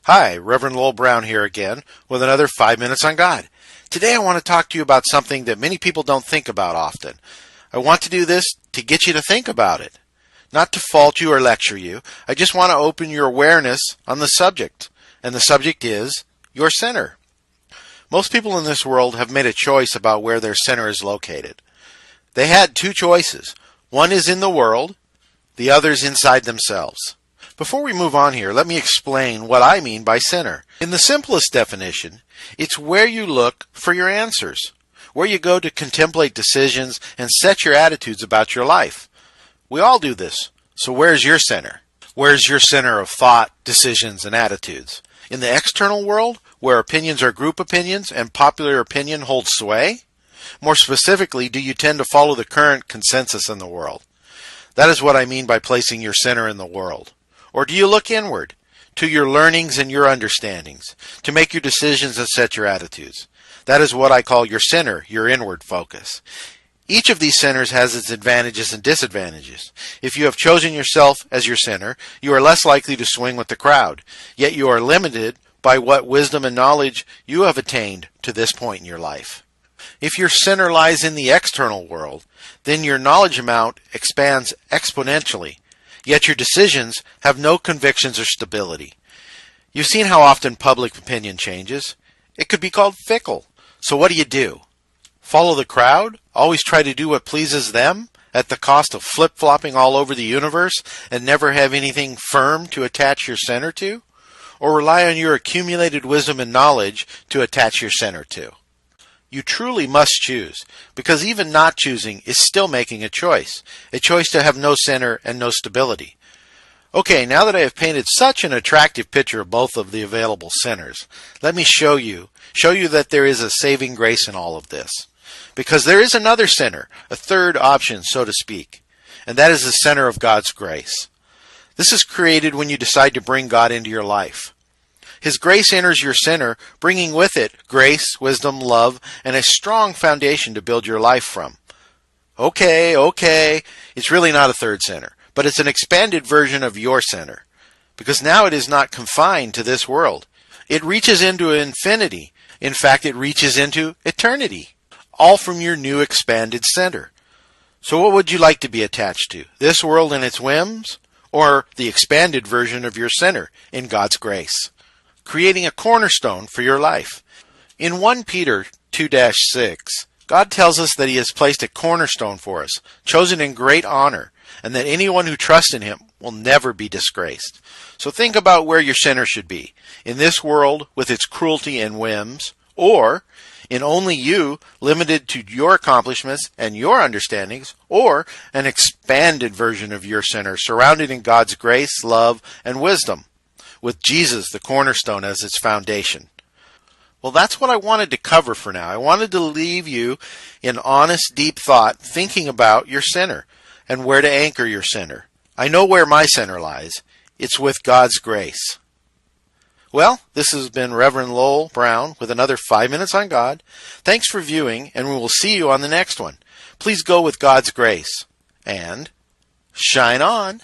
Hi, Reverend Lowell Brown here again with another 5 Minutes on God. Today I want to talk to you about something that many people don't think about often. I want to do this to get you to think about it, not to fault you or lecture you. I just want to open your awareness on the subject, and the subject is your center. Most people in this world have made a choice about where their center is located. They had two choices. One is in the world, the other is inside themselves. Before we move on here, let me explain what I mean by center. In the simplest definition, it's where you look for your answers, where you go to contemplate decisions and set your attitudes about your life. We all do this. So where's your center? Where's your center of thought, decisions, and attitudes? In the external world, where opinions are group opinions and popular opinion holds sway? More specifically, do you tend to follow the current consensus in the world? That is what I mean by placing your center in the world. Or do you look inward, to your learnings and your understandings, to make your decisions and set your attitudes? That is what I call your center, your inward focus. Each of these centers has its advantages and disadvantages. If you have chosen yourself as your center, you are less likely to swing with the crowd, yet you are limited by what wisdom and knowledge you have attained to this point in your life. If your center lies in the external world, then your knowledge amount expands exponentially, yet your decisions have no convictions or stability. You've seen how often public opinion changes. It could be called fickle. So what do? Follow the crowd? Always try to do what pleases them at the cost of flip-flopping all over the universe and never have anything firm to attach your center to? Or rely on your accumulated wisdom and knowledge to attach your center to? You truly must choose, because even not choosing is still making a choice to have no center and no stability. Okay, now that I have painted such an attractive picture of both of the available centers, let me show you that there is a saving grace in all of this. Because there is another center, a third option, so to speak, and that is the center of God's grace. This is created when you decide to bring God into your life. His grace enters your center, bringing with it grace, wisdom, love, and a strong foundation to build your life from. Okay, it's really not a third center, but it's an expanded version of your center, because now it is not confined to this world. It reaches into infinity. In fact, it reaches into eternity, all from your new expanded center. So what would you like to be attached to? This world and its whims, or the expanded version of your center in God's grace? Creating a cornerstone for your life. In 1 Peter 2-6, God tells us that He has placed a cornerstone for us, chosen in great honor, and that anyone who trusts in Him will never be disgraced. So think about where your center should be. In this world with its cruelty and whims, or in only you, limited to your accomplishments and your understandings, or an expanded version of your center, surrounded in God's grace, love, and wisdom, with Jesus, the cornerstone, as its foundation. Well, that's what I wanted to cover for now. I wanted to leave you in honest, deep thought, thinking about your center and where to anchor your center. I know where my center lies. It's with God's grace. Well, this has been Reverend Lowell Brown with another 5 Minutes on God. Thanks for viewing, and we will see you on the next one. Please go with God's grace and shine on.